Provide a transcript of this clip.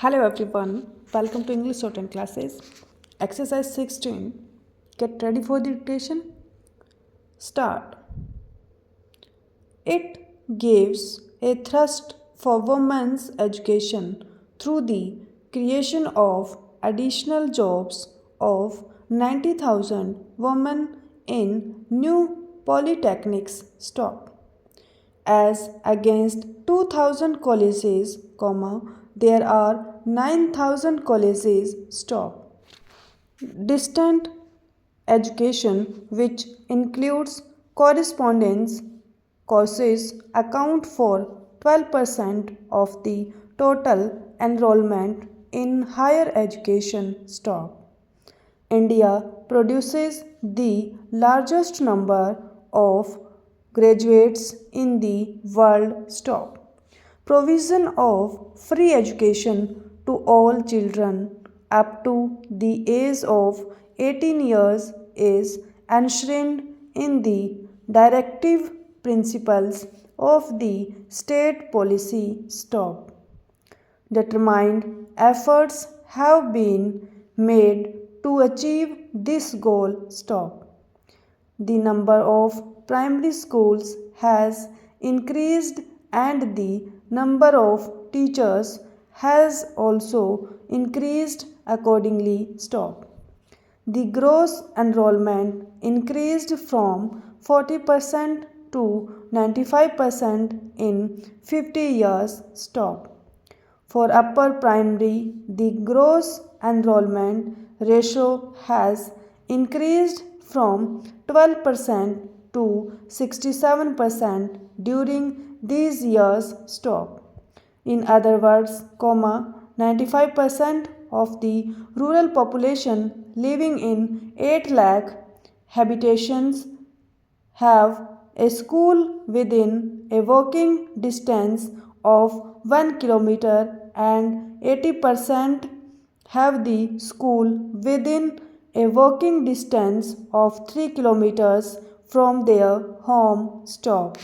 Hello everyone, welcome to English Shorthand classes. Exercise 16. Get ready for the dictation. Start. It gives a thrust for women's education through the creation of additional jobs of 90,000 women in new polytechnics. Stop. As against 2000 colleges, there are 9000 colleges. Stop. Distant education, which includes correspondence courses, account for 12% of the total enrollment in higher education. Stop. India produces the largest number of graduates in the world. Stop. Provision of free education to all children up to the age of 18 years is enshrined in the directive principles of the state policy. Stop. Determined efforts have been made to achieve this goal. Stop. The number of primary schools has increased and the number of teachers has also increased accordingly. Stop. The gross enrollment increased from 40% to 95% in 50 years. Stop. For upper primary, the gross enrollment ratio has increased from 12% to 67% during these years. Stop. In other words, 95% of the rural population living in 8 lakh habitations have a school within a walking distance of 1 kilometer and 80% have the school within a walking distance of 3 kilometers from their home. Stop.